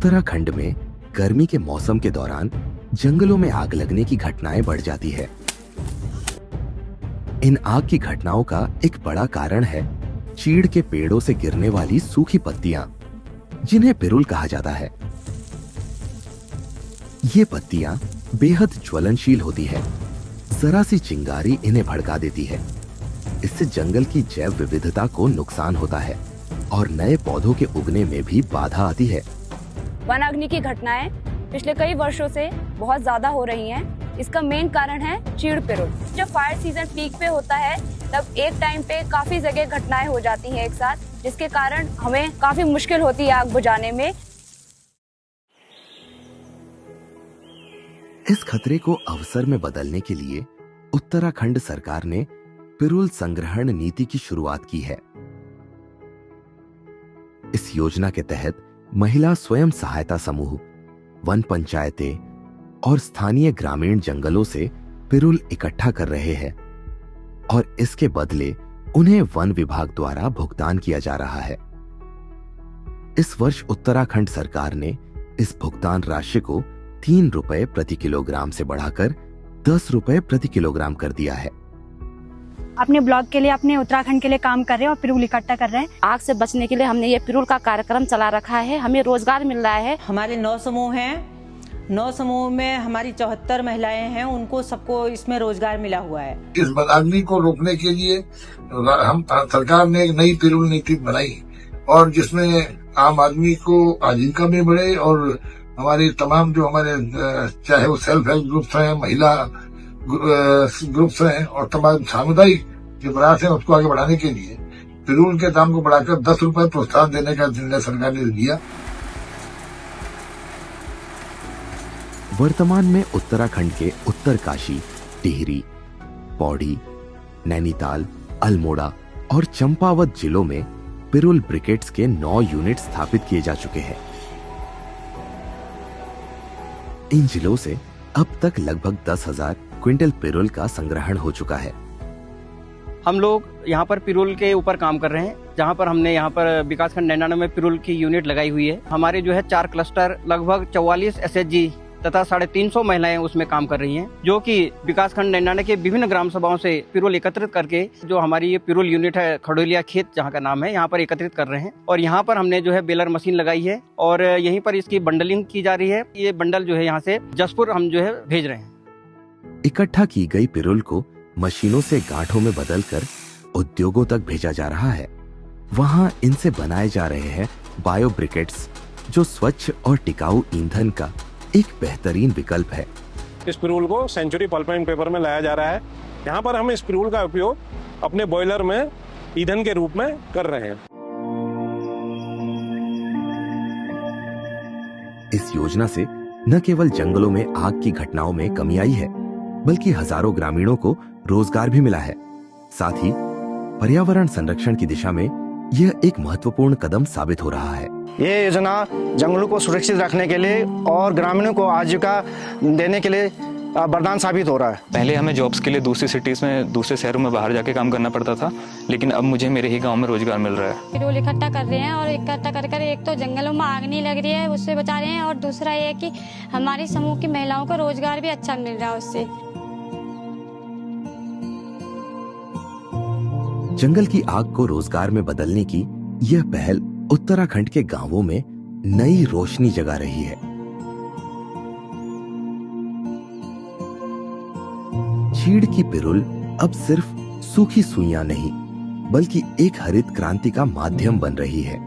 उत्तराखंड में गर्मी के मौसम के दौरान जंगलों में आग लगने की घटनाएं बढ़ जाती है। इन आग की घटनाओं का एक बड़ा कारण है चीड़ के पेड़ों से गिरने वाली सूखी पत्तियां, जिन्हें पिरुल कहा जाता है। ये पत्तियां बेहद ज्वलनशील होती है। जरा सी चिंगारी इन्हें भड़का देती है। इससे जंगल की जैव विविधता को नुकसान होता है और नए पौधों के उगने में भी बाधा आती है। वन अग्नि की घटनाएं पिछले कई वर्षों से बहुत ज्यादा हो रही हैं। इसका मेन कारण है चीड़ पिरुल। जब फायर सीजन पीक पे होता है तब एक टाइम पे काफी जगह घटनाएं हो जाती हैं एक साथ, जिसके कारण हमें काफी मुश्किल होती है आग बुझाने में। इस खतरे को अवसर में बदलने के लिए उत्तराखंड सरकार ने पिरुल संग्रहण नीति की शुरुआत की है। इस योजना के तहत महिला स्वयं सहायता समूह, वन पंचायतें और स्थानीय ग्रामीण जंगलों से पिरुल इकट्ठा कर रहे हैं और इसके बदले उन्हें वन विभाग द्वारा भुगतान किया जा रहा है। इस वर्ष उत्तराखंड सरकार ने इस भुगतान राशि को 3 रुपए प्रति किलोग्राम से बढ़ाकर 10 रुपए प्रति किलोग्राम कर दिया है। अपने ब्लॉक के लिए, अपने उत्तराखंड के लिए काम कर रहे हैं और पिरुल इकट्ठा कर रहे हैं। आग से बचने के लिए हमने ये पिरुल का कार्यक्रम चला रखा है। हमें रोजगार मिल रहा है। हमारे 9 समूह हैं। 9 समूह में हमारी 74 महिलाएं हैं। उनको सबको इसमें रोजगार मिला हुआ है। इस बदआदमी को रोकने के लिए हम सरकार ने एक नई पिरुल नीति बनाई और जिसमें आम आदमी को आजीविका में बढ़े और हमारे तमाम जो हमारे चाहे वो सेल्फ हेल्प ग्रुप्स हैं, महिला ग्रुप्स हैं और तमाम सामुदायिक जो प्रयास है उसको आगे बढ़ाने के लिए पिरुल के दाम को बढ़ाकर 10 रुपए प्रोत्साहन देने का निर्णय सरकार ने लिया। वर्तमान में उत्तराखंड के उत्तरकाशी, टिहरी, पौड़ी, नैनीताल, अल्मोड़ा और चंपावत जिलों में पिरुल ब्रिकेट्स के 9 यूनिट स्थापित किए जा चुके हैं। इन जिलों से अब तक लगभग 10,000 क्विंटल पिरुल का संग्रहण हो चुका है। हम लोग यहाँ पर पिरुल के ऊपर काम कर रहे हैं, जहाँ पर हमने यहाँ पर विकासखंड नैनानो में पिरुल की यूनिट लगाई हुई है। हमारे जो है 4 क्लस्टर, लगभग 44 एसएचजी तथा 350 महिलाएं उसमें काम कर रही हैं, जो कि विकासखंड नैनानो के विभिन्न ग्राम सभाओं से पिरुल एकत्रित करके जो हमारी ये पिरुल यूनिट है, खड़ोलिया खेत जहाँ का नाम है, यहाँ पर एकत्रित कर रहे हैं। और यहाँ पर हमने जो है बेलर मशीन लगाई है और यहीं पर इसकी बंडलिंग की जा रही है। ये बंडल जो है यहाँ से जसपुर हम जो है भेज रहे हैं। इकट्ठा की गई पिरुल को मशीनों से गांठों में बदलकर उद्योगों तक भेजा जा रहा है। वहां इनसे बनाए जा रहे हैं बायो ब्रिकेट्स, जो स्वच्छ और टिकाऊ ईंधन का एक बेहतरीन विकल्प है। इस पिरुल को सेंचुरी पल्प एंड पेपर में लाया जा रहा है। यहाँ पर हम इस पिरुल का उपयोग अपने बॉयलर में ईंधन के रूप में कर रहे हैं। इस योजना से न केवल जंगलों में आग की घटनाओं में कमी आई है, बल्कि हजारों ग्रामीणों को रोजगार भी मिला है। साथ ही पर्यावरण संरक्षण की दिशा में यह एक महत्वपूर्ण कदम साबित हो रहा है। ये योजना जंगलों को सुरक्षित रखने के लिए और ग्रामीणों को आजीविका देने के लिए वरदान साबित हो रहा है। पहले हमें जॉब्स के लिए दूसरी सिटीज में, दूसरे शहरों में बाहर जाके काम करना पड़ता था, लेकिन अब मुझे मेरे ही गांव में रोजगार मिल रहा है। पिरुल इकट्ठा कर रहे हैं और इकट्ठा कर एक तो जंगलों में आग नहीं लग रही है, उससे बचा रहे हैं, और दूसरा ये कि हमारी समूह की महिलाओं को रोजगार भी अच्छा मिल रहा है उससे। जंगल की आग को रोजगार में बदलने की यह पहल उत्तराखंड के गांवों में नई रोशनी जगा रही है। चीड़ की पिरुल अब सिर्फ सूखी सुइयां नहीं, बल्कि एक हरित क्रांति का माध्यम बन रही है।